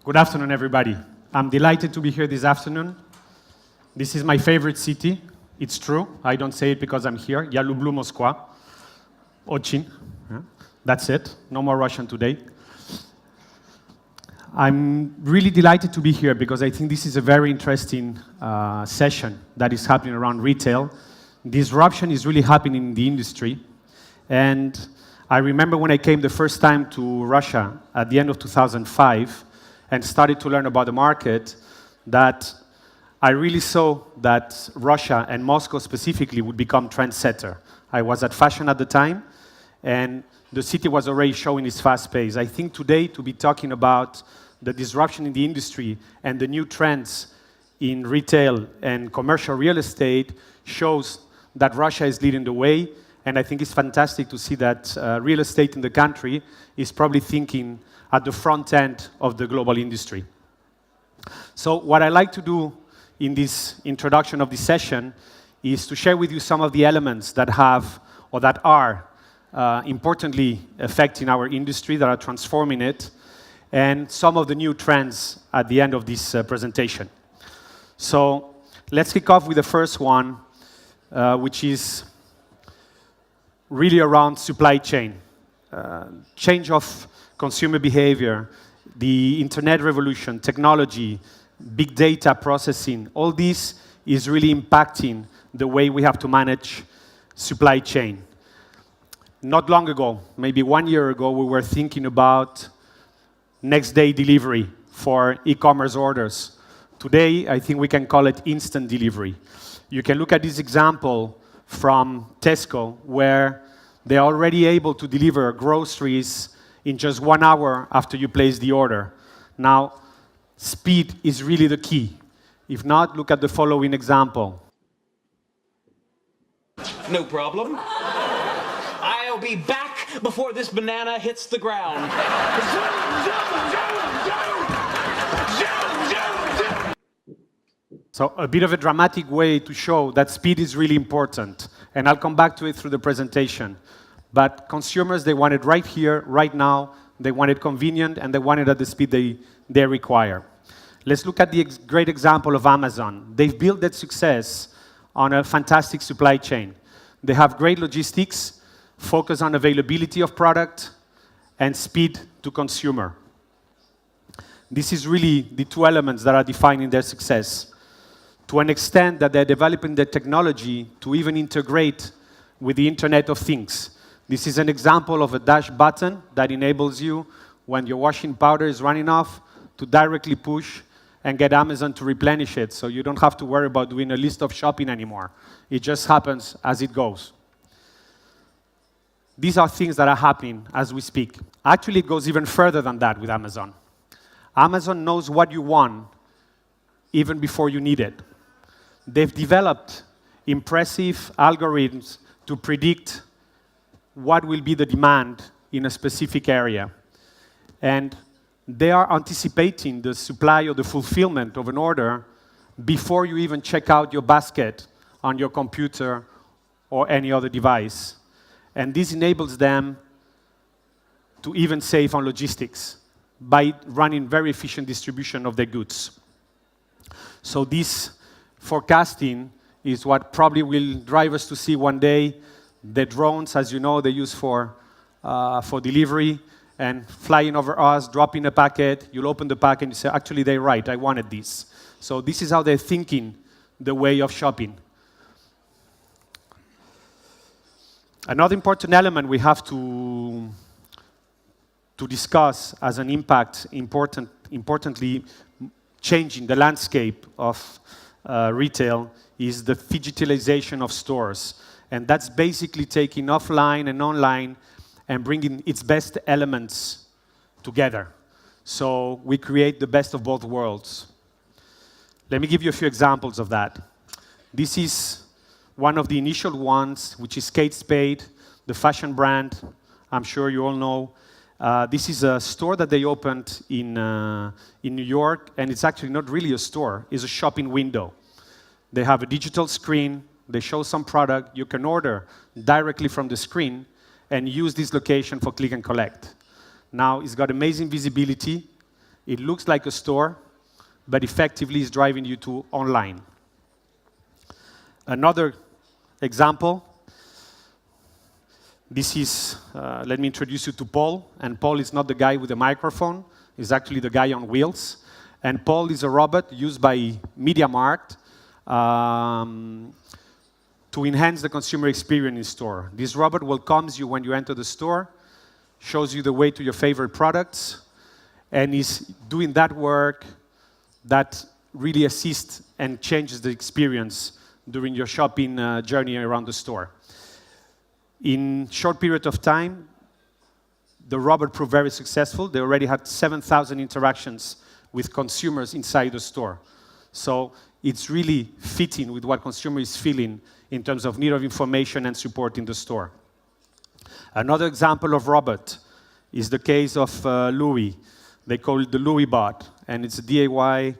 Good afternoon, everybody. I'm delighted to be here this afternoon. This is my favorite city. It's true. I don't say it because I'm here. Я люблю Москва. Очень. That's it. No more Russian today. I'm really delighted to be here because I think this is a very interesting session that is happening around retail. Disruption is really happening in the industry. And I remember when I came the first time to Russia at the end of 2005 and started to learn about the market, that I really saw that Russia and Moscow specifically would become trendsetter. I was at fashion at the time, and the city was already showing its fast pace. I think today to be talking about the disruption in the industry and the new trends in retail and commercial real estate shows that Russia is leading the way, and I think it's fantastic to see that real estate in the country is probably thinking at the front end of the global industry. So what I like to do in this introduction of this session is to share with you some of the elements that have or that are importantly affecting our industry, that are transforming it, and some of the new trends at the end of this presentation. So let's kick off with the first one, which is really around supply chain. Change of consumer behavior, the internet revolution, technology, big data processing, all this is really impacting the way we have to manage supply chain. Not long ago, maybe 1 year ago, we were thinking about next day delivery for e-commerce orders. Today, I think we can call it instant delivery. You can look at this example from Tesco, where they're already able to deliver groceries in just 1 hour after you place the order. Now, speed is really the key. If not, look at the following example. No problem. I'll be back before this banana hits the ground. So a bit of a dramatic way to show that speed is really important. And I'll come back to it through the presentation. But consumers, they want it right here, right now. They want it convenient, and they want it at the speed they require. Let's look at the great example of Amazon. They've built that success on a fantastic supply chain. They have great logistics, focus on availability of product, and speed to consumer. This is really the two elements that are defining their success. To an extent that they're developing the technology to even integrate with the Internet of Things. This is an example of a dash button that enables you, when your washing powder is running off, to directly push and get Amazon to replenish it, so you don't have to worry about doing a list of shopping anymore. It just happens as it goes. These are things that are happening as we speak. Actually, it goes even further than that with Amazon. Amazon knows what you want even before you need it. They've developed impressive algorithms to predict what will be the demand in a specific area. And they are anticipating the supply or the fulfillment of an order before you even check out your basket on your computer or any other device. And this enables them to even save on logistics by running very efficient distribution of their goods. So this forecasting is what probably will drive us to see one day the drones, as you know, they use for delivery, and flying over us, dropping a packet. You'll open the packet and you say, actually, they're right, I wanted this. So this is how they're thinking the way of shopping. Another important element we have to discuss as an impact, importantly changing the landscape of retail, is the digitalization of stores. And that's basically taking offline and online and bringing its best elements together. So we create the best of both worlds. Let me give you a few examples of that. This is one of the initial ones, which is Kate Spade, the fashion brand. I'm sure you all know. This is a store that they opened in New York, and it's actually not really a store. It's a shopping window. They have a digital screen. They show some product. You can order directly from the screen and use this location for click and collect. Now, it's got amazing visibility. It looks like a store, but effectively is driving you to online. Another example, this is, let me introduce you to Paul. And Paul is not the guy with the microphone. He's actually the guy on wheels. And Paul is a robot used by MediaMarkt to enhance the consumer experience in store. This robot welcomes you when you enter the store, shows you the way to your favorite products, and is doing that work that really assists and changes the experience during your shopping journey around the store. In a short period of time, the robot proved very successful. They already had 7,000 interactions with consumers inside the store. So it's really fitting with what consumer is feeling in terms of need of information and support in the store. Another example of robot is the case of Louis. They call it the Louis bot, and it's a DIY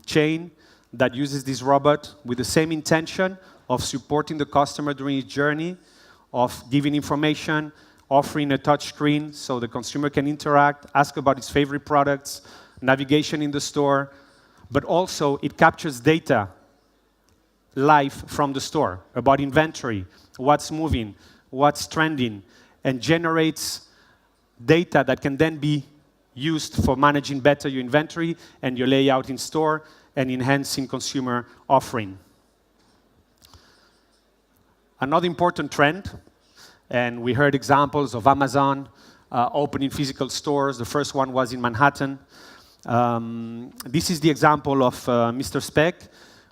chain that uses this robot with the same intention of supporting the customer during his journey, of giving information, offering a touch screen so the consumer can interact, ask about his favorite products, navigation in the store, but also it captures data live from the store about inventory, what's moving, what's trending, and generates data that can then be used for managing better your inventory and your layout in store and enhancing consumer offering. Another important trend, and we heard examples of Amazon opening physical stores. The first one was in Manhattan. This is the example of Mr. Speck,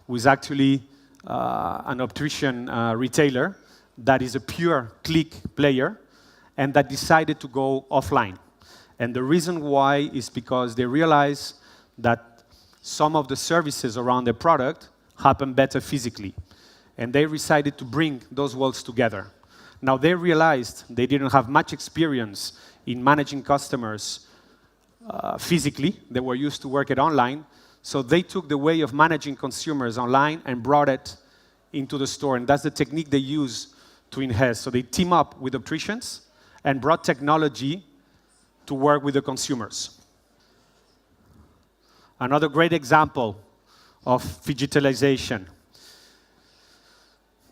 who is actually an optician retailer that is a pure click player and that decided to go offline. And the reason why is because they realize that some of the services around their product happen better physically. And they decided to bring those worlds together. Now they realized they didn't have much experience in managing customers physically. They were used to work it online. So they took the way of managing consumers online and brought it into the store. And that's the technique they use to enhance. So they team up with opticians and brought technology to work with the consumers. Another great example of digitalization.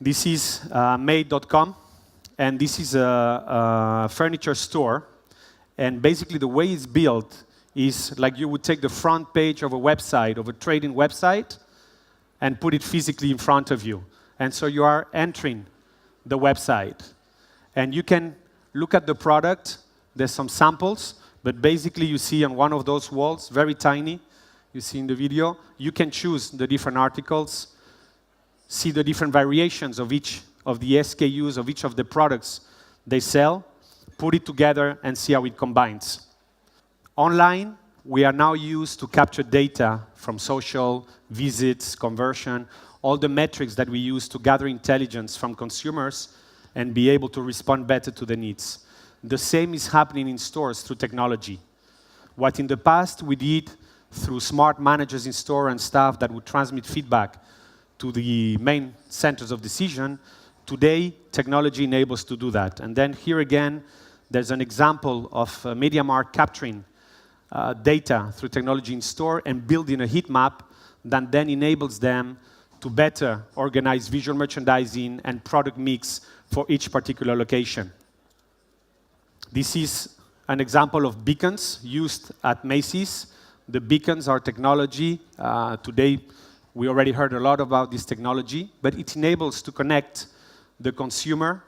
This is made.com, and this is a furniture store. And basically the way it's built is like you would take the front page of a website, of a trading website, and put it physically in front of you. And so you are entering the website. And you can look at the product. There's some samples, but basically you see on one of those walls, very tiny, you see in the video, you can choose the different articles, see the different variations of each of the SKUs of each of the products they sell, put it together and see how it combines. Online, we are now used to capture data from social, visits, conversion, all the metrics that we use to gather intelligence from consumers and be able to respond better to the needs. The same is happening in stores through technology. What in the past we did through smart managers in store and staff that would transmit feedback to the main centers of decision, today technology enables to do that. And then here again, there's an example of MediaMarkt capturing data through technology in store and building a heat map that then enables them to better organize visual merchandising and product mix for each particular location. This is an example of beacons used at Macy's. The beacons are technology. Today, we already heard a lot about this technology, but it enables to connect the consumer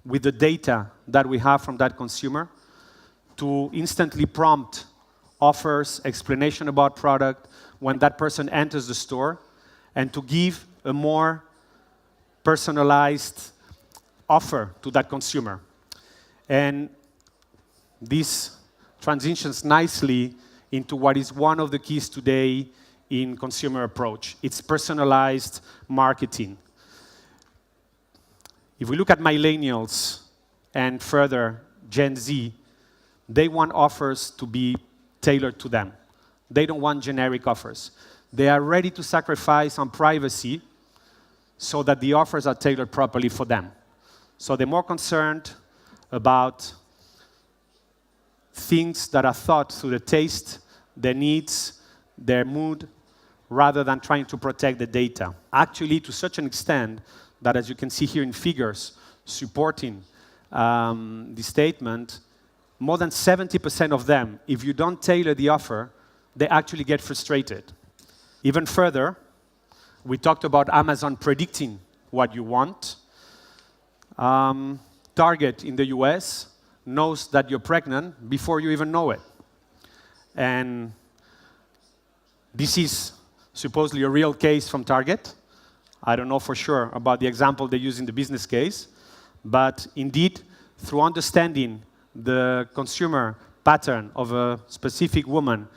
with the data that we have from that consumer to instantly prompt offers, explanation about product when that person enters the store, and to give a more personalized offer to that consumer. And this transitions nicely into what is one of the keys today in consumer approach. It's personalized marketing. If we look at millennials and further Gen Z, they want offers to be tailored to them. They don't want generic offers. They are ready to sacrifice on privacy so that the offers are tailored properly for them. So they're more concerned about things that are thought through the taste, their needs, their mood, rather than trying to protect the data. Actually, to such an extent that, as you can see here in figures supporting the statement, more than 70% of them, if you don't tailor the offer, they actually get frustrated. Even further, we talked about Amazon predicting what you want. Target in the US knows that you're pregnant before you even know it. And this is supposedly a real case from Target. I don't know for sure about the example they use in the business case, but indeed, through understanding the consumer pattern of a specific woman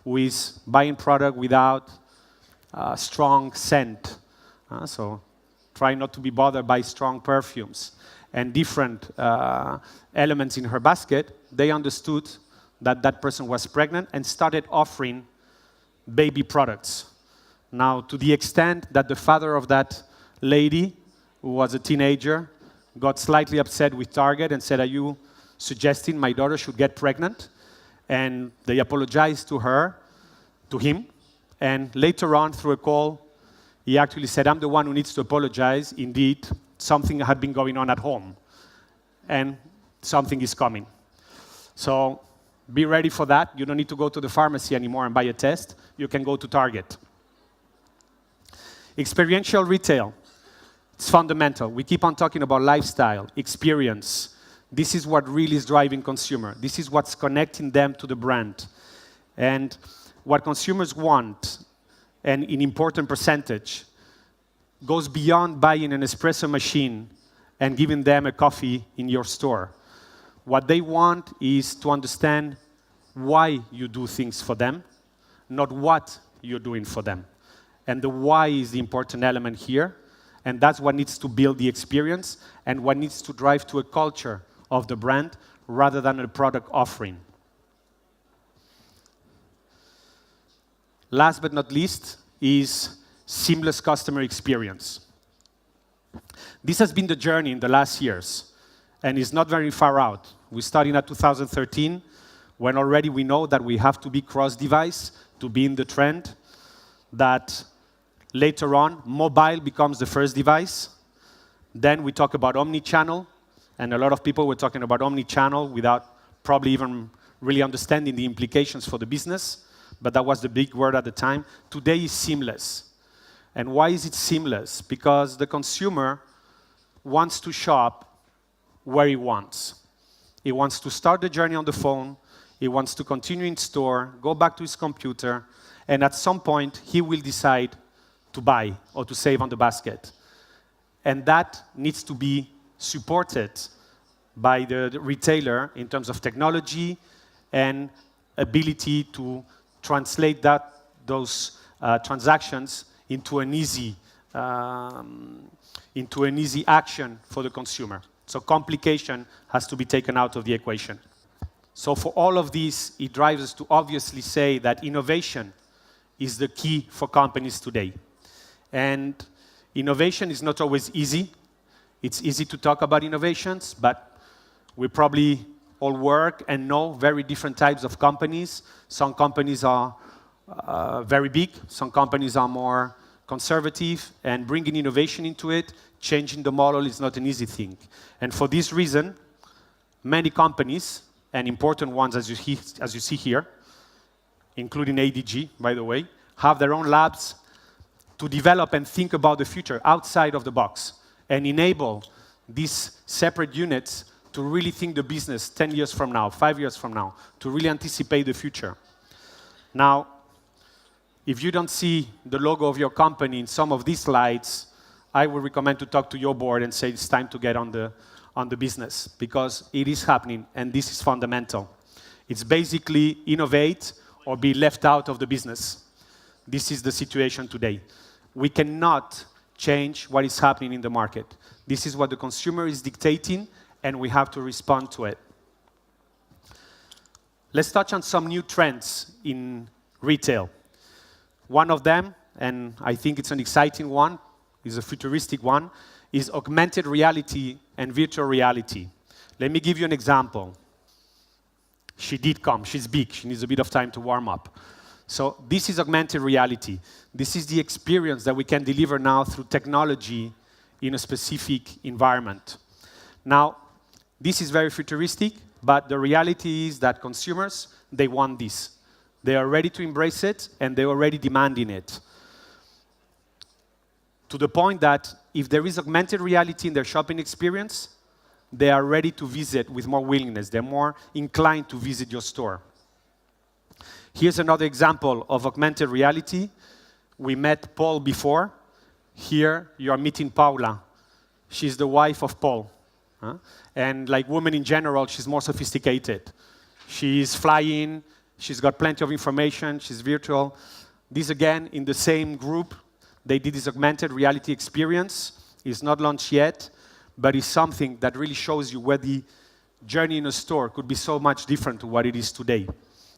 who is buying product without strong scent, so try not to be bothered by strong perfumes, and different elements in her basket, they understood that that person was pregnant and started offering baby products. Now, to the extent that the father of that lady, who was a teenager, got slightly upset with Target and said, "Are you suggesting my daughter should get pregnant?" And they apologized to him, and later on, through a call, he actually said, "I'm the one who needs to apologize. Indeed, something had been going on at home, and something is coming." So be ready for that. You don't need to go to the pharmacy anymore and buy a test. You can go to Target. Experiential retail. It's fundamental. We keep on talking about lifestyle, experience. This is what really is driving consumer. This is what's connecting them to the brand. And what consumers want, and in important percentage, goes beyond buying an espresso machine and giving them a coffee in your store. What they want is to understand why you do things for them, not what you're doing for them. And the why is the important element here. And that's what needs to build the experience and what needs to drive to a culture of the brand rather than a product offering. Last but not least is seamless customer experience. This has been the journey in the last years, and is not very far out. We started at 2013, when already we know that we have to be cross-device to be in the trend, that later on, mobile becomes the first device. Then we talk about omni-channel, and a lot of people were talking about omni-channel without probably even really understanding the implications for the business, but that was the big word at the time. Today is seamless. And why is it seamless? Because the consumer wants to shop where he wants. He wants to start the journey on the phone, he wants to continue in store, go back to his computer, and at some point, he will decide to buy or to save on the basket. And that needs to be supported by the retailer in terms of technology and ability to translate those transactions into an easy action for the consumer. So complication has to be taken out of the equation. So for all of these, it drives us to obviously say that innovation is the key for companies today. And innovation is not always easy. It's easy to talk about innovations, but we probably all work and know very different types of companies. Some companies are very big, some companies are more conservative, and bringing innovation into it, changing the model is not an easy thing. And for this reason, many companies, and important ones as you see here, including ADG, by the way, have their own labs to develop and think about the future outside of the box and enable these separate units to really think the business 10 years from now, 5 years from now, to really anticipate the future. Now, if you don't see the logo of your company in some of these slides, I would recommend to talk to your board and say it's time to get on the business, because it is happening and this is fundamental. It's basically innovate or be left out of the business. This is the situation today. We cannot change what is happening in the market. This is what the consumer is dictating, and we have to respond to it. Let's touch on some new trends in retail. One of them, and I think it's an exciting one, is a futuristic one, is augmented reality and virtual reality. Let me give you an example. She did come. She's big. She needs a bit of time to warm up. So this is augmented reality. This is the experience that we can deliver now through technology in a specific environment. Now, this is very futuristic, but the reality is that consumers, they want this. They are ready to embrace it, and they're already demanding it. To the point that if there is augmented reality in their shopping experience, they are ready to visit with more willingness. They're more inclined to visit your store. Here's another example of augmented reality. We met Paul before. Here, you are meeting Paula. She's the wife of Paul. And like women in general, she's more sophisticated. She's flying. She's got plenty of information. She's virtual. This, again, in the same group, they did this augmented reality experience. It's not launched yet, but it's something that really shows you where the journey in a store could be so much different to what it is today.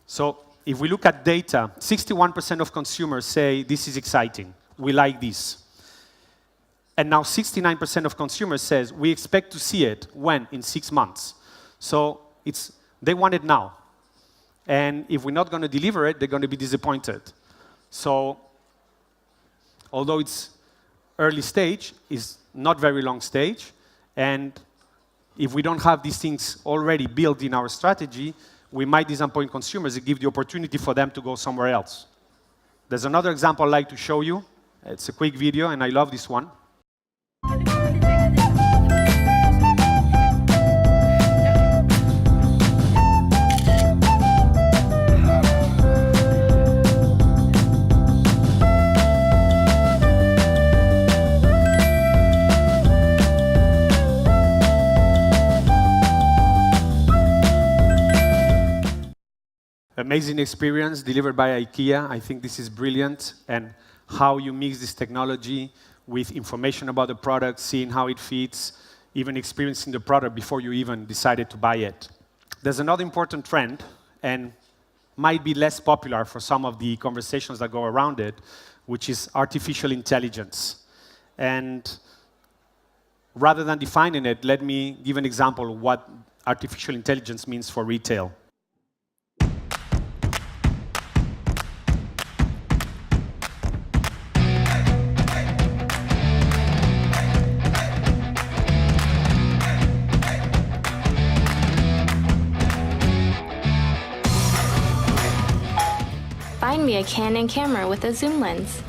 So if we look at data, 61% of consumers say, this is exciting. We like this. And now 69% of consumers says, we expect to see it when? In 6 months. So they want it now. And if we're not going to deliver it, they're going to be disappointed. So although it's early stage, it's not very long stage. And if we don't have these things already built in our strategy, we might disappoint consumers and give the opportunity for them to go somewhere else. There's another example I'd like to show you. It's a quick video, and I love this one. Amazing experience delivered by IKEA. I think this is brilliant. And how you mix this technology with information about the product, seeing how it fits, even experiencing the product before you even decided to buy it. There's another important trend, and might be less popular for some of the conversations that go around it, which is artificial intelligence. And rather than defining it, let me give an example of what artificial intelligence means for retail. Find me a Canon camera with a zoom lens.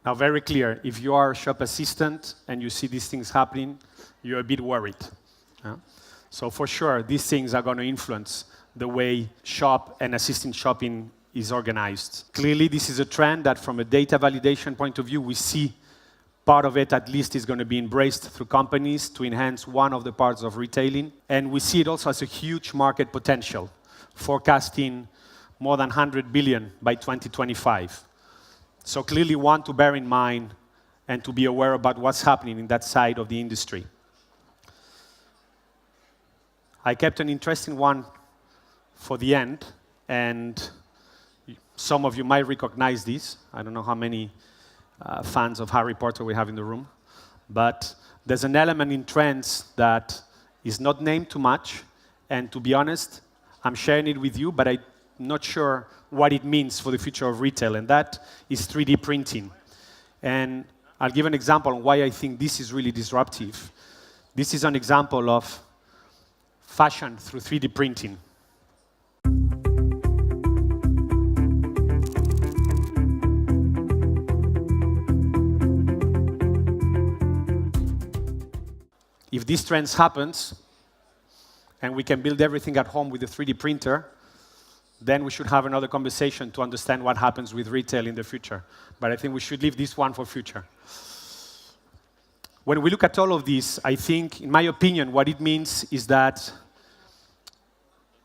Now, very clear, if you are a shop assistant and you see these things happening, you're a bit worried. So for sure, these things are going to influence the way shop and assistant shopping is organized. Clearly, this is a trend that from a data validation point of view, we see part of it at least is going to be embraced through companies to enhance one of the parts of retailing. And we see it also as a huge market potential, forecasting more than 100 billion by 2025. So clearly one to bear in mind and to be aware about what's happening in that side of the industry. I kept an interesting one for the end, and some of you might recognize this. I don't know how many fans of Harry Potter we have in the room, but there's an element in trends that is not named too much, and to be honest, I'm sharing it with you, but I'm not sure what it means for the future of retail, and that is 3D printing. And I'll give an example on why I think this is really disruptive. This is an example of fashion through 3D printing. If these trends happens, and we can build everything at home with a 3D printer, then we should have another conversation to understand what happens with retail in the future. But I think we should leave this one for future. When we look at all of this, I think, in my opinion, what it means is that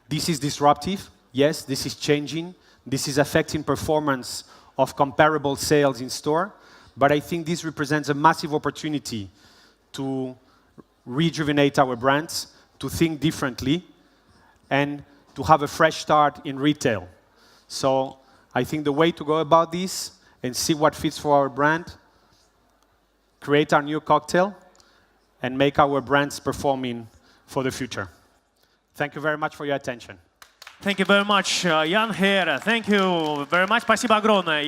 this is disruptive. Yes, this is changing. This is affecting performance of comparable sales in store. But I think this represents a massive opportunity to rejuvenate our brands, to think differently, and to have a fresh start in retail. So I think the way to go about this and see what fits for our brand, create our new cocktail, and make our brands performing for the future. Thank you very much for your attention. Thank you very much, Яна Хеере. Thank you very much. Спасибо огромное.